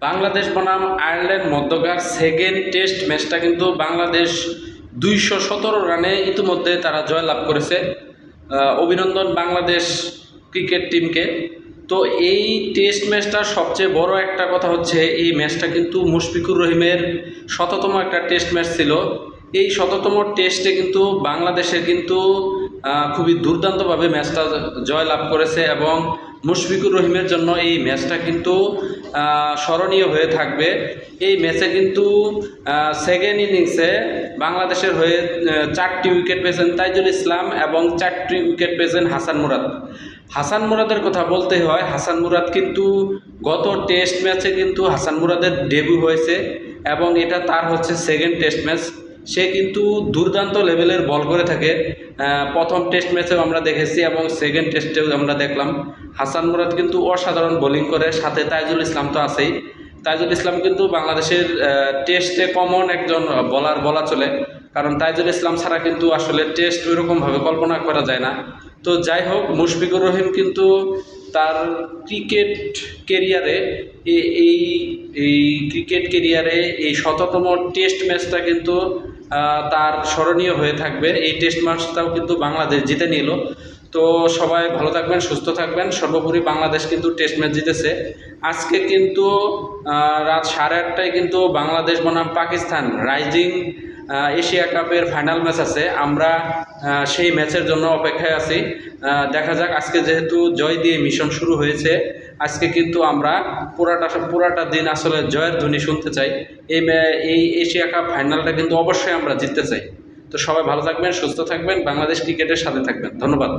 বাংলাদেশ বনাম আয়ারল্যান্ড মধ্যকার second test ম্যাচটা কিন্তু বাংলাদেশ ২১৭ রানে ইতিমধ্যে তারা জয়লাভ করেছে। অভিনন্দন বাংলাদেশ ক্রিকেট টিমকে। তো এই টেস্ট ম্যাচটার সবচেয়ে বড় একটা কথা হচ্ছে এই ম্যাচটা কিন্তু মুশফিকুর রহিমের শততম একটা টেস্ট ম্যাচ ছিল। এই শততম টেস্টে কিন্তু বাংলাদেশের কিন্তু খুবই দুর্দান্তভাবে ম্যাচটা জয়লাভ করেছে এবং মুশফিকুর রহিমের জন্য এই ম্যাচটা কিন্তু স্মরণীয় হয়ে থাকবে। এই ম্যাচে কিন্তু সেকেন্ড ইনিংসে বাংলাদেশের হয়ে 4টি উইকেট পেয়েছেন তাইজুল ইসলাম এবং 4টি উইকেট পেয়েছেন হাসান মুরাদ। হাসান মুরাদের কথা বলতে হয়, হাসান মুরাদ কিন্তু গত টেস্ট ম্যাচে কিন্তু হাসান মুরাদের ডেবিউ হয়েছে এবং এটা তার হচ্ছে সেকেন্ড টেস্ট ম্যাচ। সে কিন্তু দুর্দান্ত লেভেলের বল করে থাকে। প্রথম টেস্ট ম্যাচেও আমরা দেখেছি এবং সেকেন্ড টেস্টেও আমরা দেখলাম হাসান মুরাদ কিন্তু অসাধারণ বোলিং করে, সাথে তাইজুল ইসলাম তো আছেই। তাইজুল ইসলাম কিন্তু বাংলাদেশের টেস্টে কমন একজন বোলার বলা চলে, কারণ তাইজুল ইসলাম ছাড়া কিন্তু আসলে টেস্ট ওইরকমভাবে কল্পনা করা যায় না। তো যাই হোক, মুশফিকুর রহিম কিন্তু তার ক্রিকেট কেরিয়ারে এই এই ক্রিকেট কেরিয়ারে এই শততম টেস্ট ম্যাচটা কিন্তু তার স্মরণীয় হয়ে থাকবে। এই টেস্ট ম্যাচটাও কিন্তু বাংলাদেশ জিতে নিল। তো সবাই ভালো থাকবেন, সুস্থ থাকবেন। সর্বোপরি বাংলাদেশ কিন্তু টেস্ট ম্যাচ জিতেছে। আজকে কিন্তু রাত 8:30টায় কিন্তু বাংলাদেশ বনাম পাকিস্তান রাইজিং এশিয়া কাপের ফাইনাল ম্যাচ আছে। আমরা সেই ম্যাচের জন্য অপেক্ষায় আছি। দেখা যাক, আজকে যেহেতু জয় দিয়ে মিশন শুরু হয়েছে, আজকে কিন্তু আমরা পুরাটা দিন আসলে জয়ের ধ্বনি শুনতে চাই। এই এশিয়া কাপ ফাইনালটা কিন্তু অবশ্যই আমরা জিততে চাই। তো সবাই ভালো থাকবেন, সুস্থ থাকবেন, বাংলাদেশ ক্রিকেটের সাথে থাকবেন। ধন্যবাদ।